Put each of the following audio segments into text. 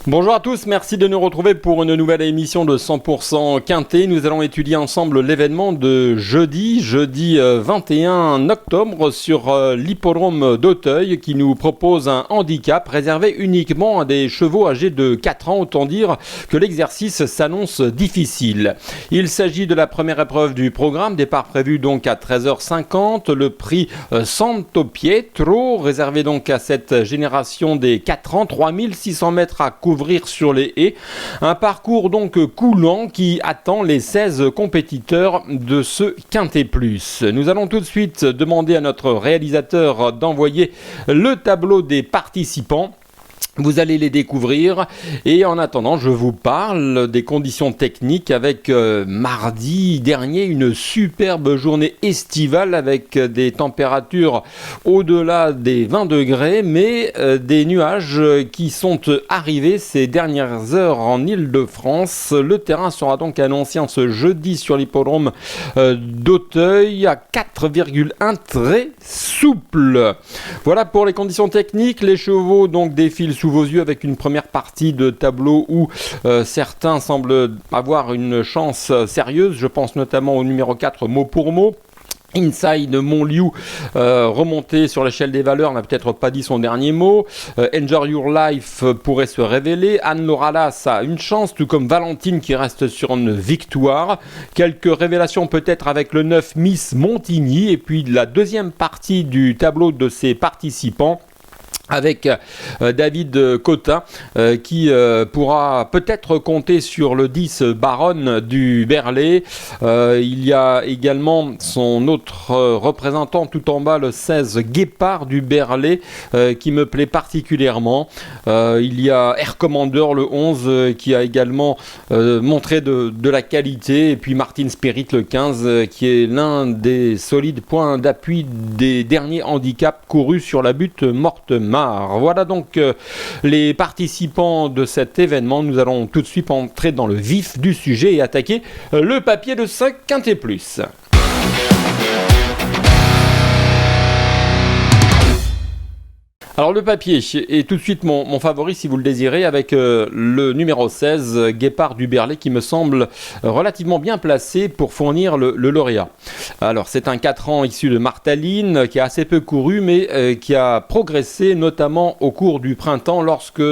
Bonjour à tous, merci de nous retrouver pour une nouvelle émission de 100% Quintet. Nous allons étudier ensemble l'événement de jeudi 21 octobre sur l'hippodrome d'Auteuil qui nous propose un handicap réservé uniquement à des chevaux âgés de 4 ans, autant dire que l'exercice s'annonce difficile. Il s'agit de la première épreuve du programme, départ prévu donc à 13h50, le prix Santo Pietro, réservé donc à cette génération des 4 ans, 3600 mètres à couvrir sur les haies. Un parcours donc coulant qui attend les 16 compétiteurs de ce Quintet Plus. Nous allons tout de suite demander à notre réalisateur d'envoyer le tableau des participants. Vous allez les découvrir et en attendant, je vous parle des conditions techniques avec mardi dernier une superbe journée estivale avec des températures au-delà des 20 degrés mais des nuages qui sont arrivés ces dernières heures en Île-de-France. Le terrain sera donc annoncé en ce jeudi sur l'hippodrome d'Auteuil à 4,1 très souple. Voilà pour les conditions techniques. Les chevaux donc défilent sous vos yeux avec une première partie de tableau où certains semblent avoir une chance sérieuse. Je pense notamment au numéro 4 mot pour mot. Inside Montliu, remonté sur l'échelle des valeurs, n'a peut-être pas dit son dernier mot. Enjoy Your Life pourrait se révéler. Anne-Laura Lass a une chance, tout comme Valentine qui reste sur une victoire. Quelques révélations peut-être avec le 9 Miss Montigny. Et puis la deuxième partie du tableau de ses participants, avec David Cotin qui pourra peut-être compter sur le 10 Baronne du Berlay. Il y a également son autre représentant tout en bas, le 16 Guépard du Berlay qui me plaît particulièrement. Il y a Air Commander le 11 qui a également montré de la qualité, et puis Martin Spirit le 15 qui est l'un des solides points d'appui des derniers handicaps courus sur la butte Mortemar. Voilà donc les participants de cet événement. Nous allons tout de suite entrer dans le vif du sujet et attaquer le papier de 5 Quintet Plus. Alors le papier est tout de suite mon favori si vous le désirez, avec le numéro 16, Guépard du Berlay, qui me semble relativement bien placé pour fournir le lauréat. Alors c'est un 4 ans issu de Martaline qui a assez peu couru mais qui a progressé notamment au cours du printemps lorsque,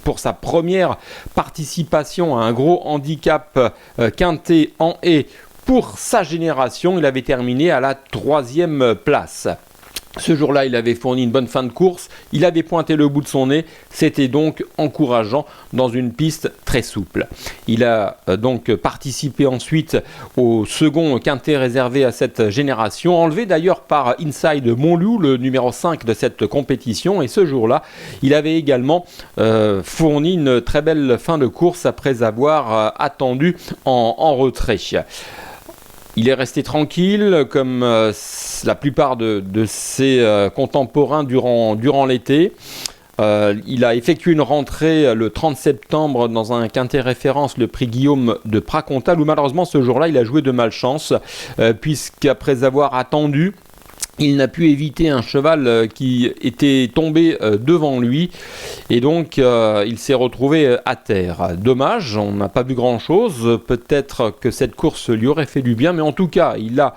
pour sa première participation à un gros handicap quintet en haie pour sa génération, il avait terminé à la 3e place. Ce jour-là, il avait fourni une bonne fin de course, il avait pointé le bout de son nez, c'était donc encourageant dans une piste très souple. Il a donc participé ensuite au second quintet réservé à cette génération, enlevé d'ailleurs par Inside Montliu, le numéro 5 de cette compétition, et ce jour-là, il avait également fourni une très belle fin de course après avoir attendu en retrait. Il est resté tranquille comme la plupart de ses contemporains durant l'été. Il a effectué une rentrée le 30 septembre dans un quintet référence, le prix Guillaume de Pracontal, où malheureusement ce jour-là il a joué de malchance puisqu'après avoir attendu, il n'a pu éviter un cheval qui était tombé devant lui et donc il s'est retrouvé à terre. Dommage, on n'a pas vu grand-chose. Peut-être que cette course lui aurait fait du bien, mais en tout cas, il a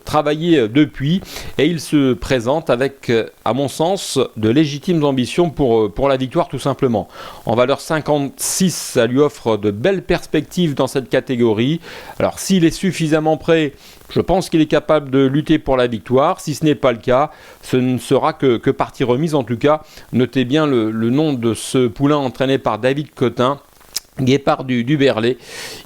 travaillé depuis et il se présente avec, à mon sens, de légitimes ambitions pour la victoire tout simplement. En valeur 56, ça lui offre de belles perspectives dans cette catégorie. Alors s'il est suffisamment prêt, je pense qu'il est capable de lutter pour la victoire. Si ce n'est pas le cas, ce ne sera que partie remise. En tout cas, notez bien le nom de ce poulain entraîné par David Cotin, Guépard du Berlay.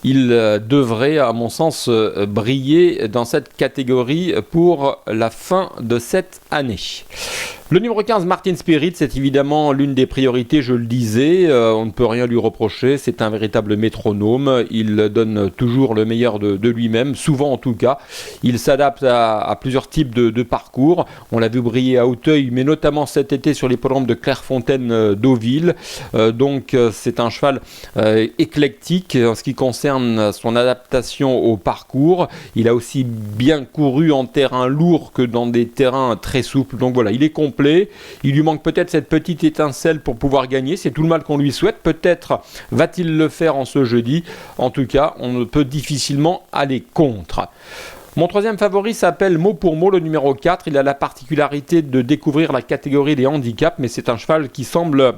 Il devrait, à mon sens, briller dans cette catégorie pour la fin de cette année. Le numéro 15, Martin Spirit, c'est évidemment l'une des priorités, je le disais, on ne peut rien lui reprocher, c'est un véritable métronome, il donne toujours le meilleur de lui-même, souvent en tout cas, il s'adapte à plusieurs types de parcours, on l'a vu briller à Auteuil, mais notamment cet été sur l'hippodrome de Clairefontaine-Deauville, donc c'est un cheval éclectique en ce qui concerne son adaptation au parcours, il a aussi bien couru en terrain lourd que dans des terrains très souples, donc voilà, il est complet. complet. Il lui manque peut-être cette petite étincelle pour pouvoir gagner. C'est tout le mal qu'on lui souhaite. Peut-être va-t-il le faire en ce jeudi. En tout cas, on ne peut difficilement aller contre. Mon troisième favori s'appelle Mot pour Mot, le numéro 4. Il a la particularité de découvrir la catégorie des handicaps, mais c'est un cheval qui semble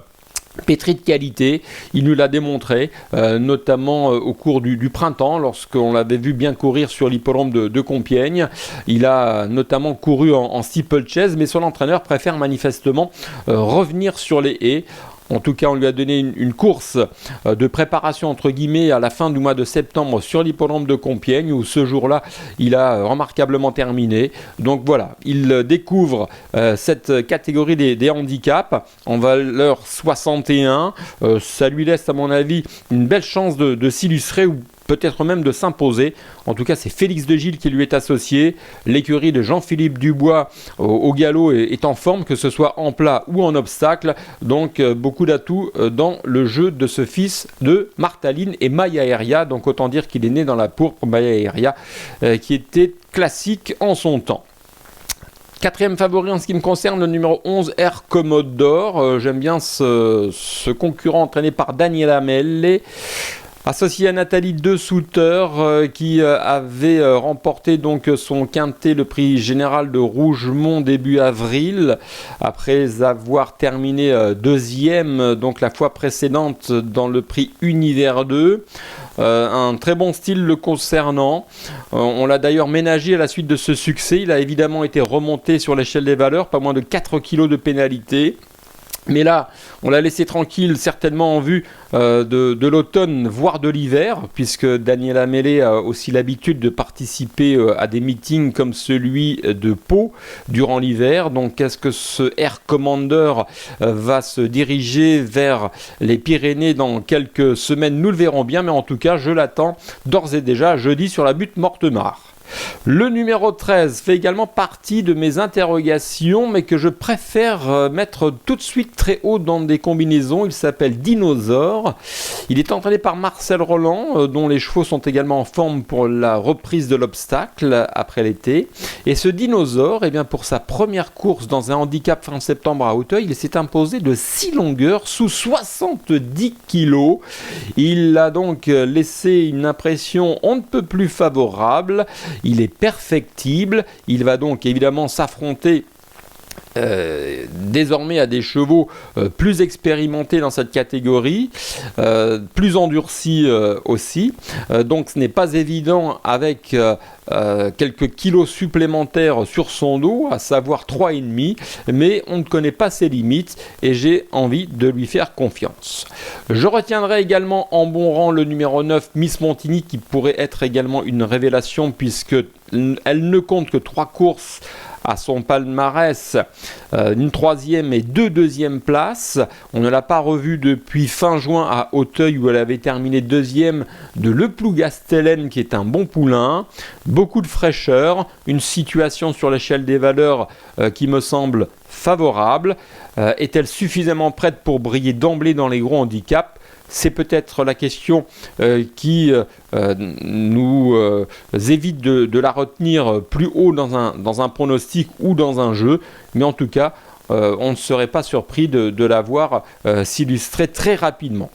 pétri de qualité. Il nous l'a démontré, notamment au cours du printemps, lorsqu'on l'avait vu bien courir sur l'hippodrome de Compiègne. Il a notamment couru en steeplechase, mais son entraîneur préfère manifestement revenir sur les haies. En tout cas, on lui a donné une course de préparation entre guillemets à la fin du mois de septembre sur l'hippodrome de Compiègne où ce jour-là, il a remarquablement terminé. Donc voilà, il découvre cette catégorie des handicaps en valeur 61. Ça lui laisse à mon avis une belle chance de s'illustrer ou peut-être même de s'imposer. En tout cas, c'est Félix de Gilles qui lui est associé. L'écurie de Jean-Philippe Dubois au galop est en forme, que ce soit en plat ou en obstacle. Donc, beaucoup d'atouts dans le jeu de ce fils de Martaline et Maya Aéria. Donc, autant dire qu'il est né dans la pourpre, Maya Aéria, qui était classique en son temps. Quatrième favori en ce qui me concerne, le numéro 11, Air Commodore. J'aime bien ce concurrent entraîné par Daniela Melle. Associé à Nathalie De Souter qui avait remporté donc son quintet, le prix général de Rougemont début avril, après avoir terminé deuxième donc la fois précédente dans le prix Univers 2. Un très bon style le concernant. On l'a d'ailleurs ménagé à la suite de ce succès. Il a évidemment été remonté sur l'échelle des valeurs, pas moins de 4 kg de pénalité. Mais là, on l'a laissé tranquille, certainement en vue de l'automne, voire de l'hiver, puisque Daniela Melle a aussi l'habitude de participer à des meetings comme celui de Pau durant l'hiver. Donc, est-ce que ce Air Commander va se diriger vers les Pyrénées dans quelques semaines? Nous le verrons bien, mais en tout cas, je l'attends d'ores et déjà jeudi sur la butte Mortemart. Le numéro 13 fait également partie de mes interrogations, mais que je préfère mettre tout de suite très haut dans des combinaisons. Il s'appelle Dinosaure. Il est entraîné par Marcel Roland, dont les chevaux sont également en forme pour la reprise de l'obstacle après l'été. Et ce Dinosaure, eh bien, pour sa première course dans un handicap fin septembre à Auteuil, il s'est imposé de 6 longueurs sous 70 kg. Il a donc laissé une impression on ne peut plus favorable. Il est perfectible, il va donc évidemment s'affronter désormais à des chevaux plus expérimentés dans cette catégorie, plus endurcis aussi. Donc ce n'est pas évident avec quelques kilos supplémentaires sur son dos, à savoir 3,5, mais on ne connaît pas ses limites et j'ai envie de lui faire confiance. Je retiendrai également en bon rang le numéro 9, Miss Montigny, qui pourrait être également une révélation puisque elle ne compte que 3 courses à son palmarès, une 3e et 2 deuxièmes places. On ne l'a pas revue depuis fin juin à Auteuil où elle avait terminé 2e de Le Plougastelène qui est un bon poulain. Beaucoup de fraîcheur, une situation sur l'échelle des valeurs qui me semble favorable. Est-elle suffisamment prête pour briller d'emblée dans les gros handicaps ? C'est peut-être la question qui nous évite de la retenir plus haut dans un pronostic ou dans un jeu. Mais en tout cas, on ne serait pas surpris de la voir s'illustrer très rapidement.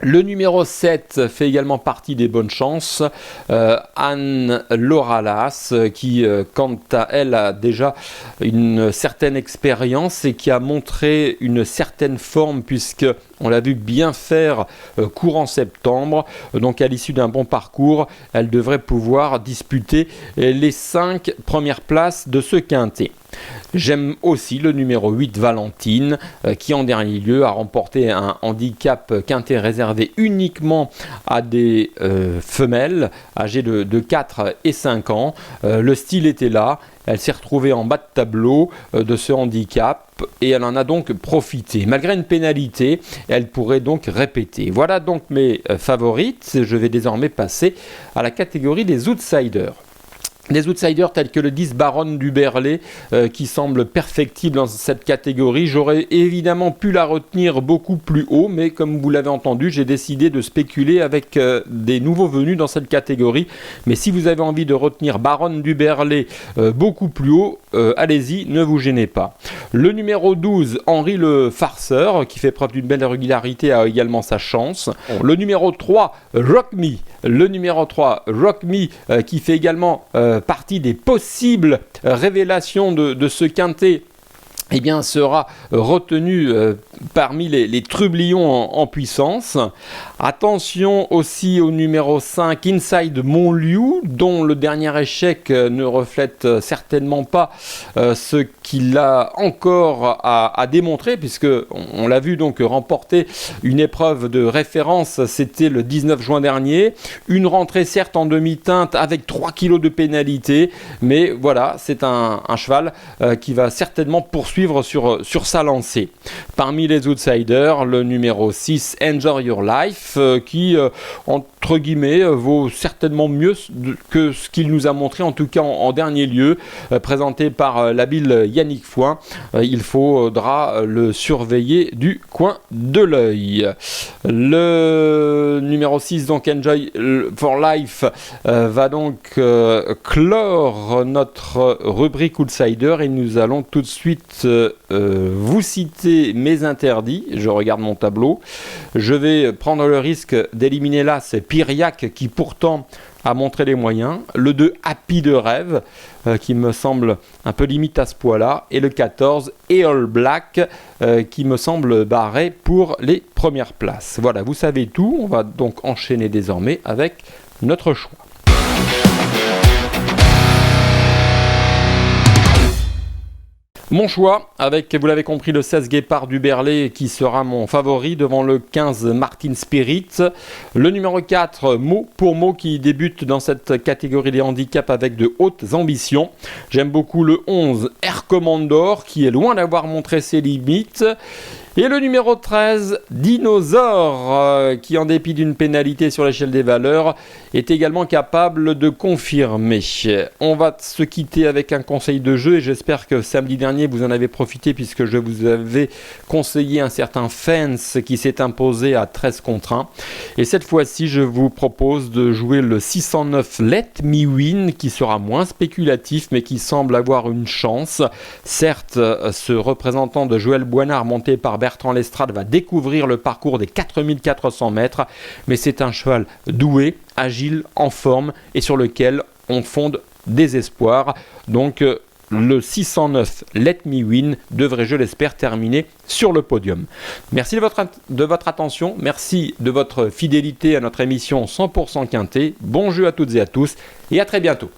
Le numéro 7 fait également partie des bonnes chances. Anne Loralas, qui, quant à elle, a déjà une certaine expérience et qui a montré une certaine forme puisque on l'a vu bien faire courant septembre. Donc à l'issue d'un bon parcours, elle devrait pouvoir disputer les 5 premières places de ce quintet. J'aime aussi le numéro 8, Valentine, qui en dernier lieu a remporté un handicap quintet réservé uniquement à des femelles âgées de 4 et 5 ans. Le style était là, elle s'est retrouvée en bas de tableau de ce handicap et elle en a donc profité. Malgré une pénalité, elle pourrait donc répéter. Voilà donc mes favorites. Je vais désormais passer à la catégorie des outsiders. Des outsiders tels que le 10 Baronne du Berlay qui semble perfectible dans cette catégorie. J'aurais évidemment pu la retenir beaucoup plus haut, mais comme vous l'avez entendu, j'ai décidé de spéculer avec des nouveaux venus dans cette catégorie. Mais si vous avez envie de retenir Baronne du Berlay beaucoup plus haut, allez-y, ne vous gênez pas. Le numéro 12, Henri le Farceur, qui fait preuve d'une belle régularité, a également sa chance. Le numéro 3, Rock Me. Le numéro 3, Rock Me, qui fait également partie des possibles révélations de ce quintet, eh bien, sera retenu parmi les trublions en puissance. Attention aussi au numéro 5, Inside Montlieu, dont le dernier échec ne reflète certainement pas ce qu'il a encore à démontrer, puisque on l'a vu donc remporter une épreuve de référence, c'était le 19 juin dernier. Une rentrée certes en demi-teinte avec 3 kilos de pénalité, mais voilà, c'est un cheval qui va certainement poursuivre sur sa lancée. Parmi les outsiders, le numéro 6, Enjoy Your Life, qui, entre guillemets, vaut certainement mieux que ce qu'il nous a montré, en tout cas en dernier lieu, présenté par l'habile Yannick Foin. Il faudra le surveiller du coin de l'œil. Le numéro 6, donc Enjoy for Life, va donc clore notre rubrique outsider, et nous allons tout de suite vous citer mes interdits. Je regarde mon tableau. Je vais prendre le risque d'éliminer là c'est Piriac, qui pourtant a montré les moyens. Le 2, Happy de rêve, qui me semble un peu limite à ce poids-là. Et le 14, All Black, qui me semble barré pour les premières places. Voilà, vous savez tout. On va donc enchaîner désormais avec notre choix. Mon choix, avec, vous l'avez compris, le 16 Guépard du Berlay qui sera mon favori devant le 15 Martin Spirit. Le numéro 4, Mot pour Mot, qui débute dans cette catégorie des handicaps avec de hautes ambitions. J'aime beaucoup le 11 Air Commandor, qui est loin d'avoir montré ses limites. Et le numéro 13, Dinosaure, qui en dépit d'une pénalité sur l'échelle des valeurs, est également capable de confirmer. On va se quitter avec un conseil de jeu, et j'espère que samedi dernier vous en avez profité, puisque je vous avais conseillé un certain Fence qui s'est imposé à 13 contre 1. Et cette fois-ci, je vous propose de jouer le 609 Let Me Win, qui sera moins spéculatif, mais qui semble avoir une chance. Certes, ce représentant de Joël Boinard, monté par Bertrand Lestrade, va découvrir le parcours des 4400 mètres, mais c'est un cheval doué, agile, en forme, et sur lequel on fonde des espoirs. Donc le 609 Let Me Win devrait, je l'espère, terminer sur le podium. Merci de votre attention, merci de votre fidélité à notre émission 100% Quintet. Bon jeu à toutes et à tous, et à très bientôt.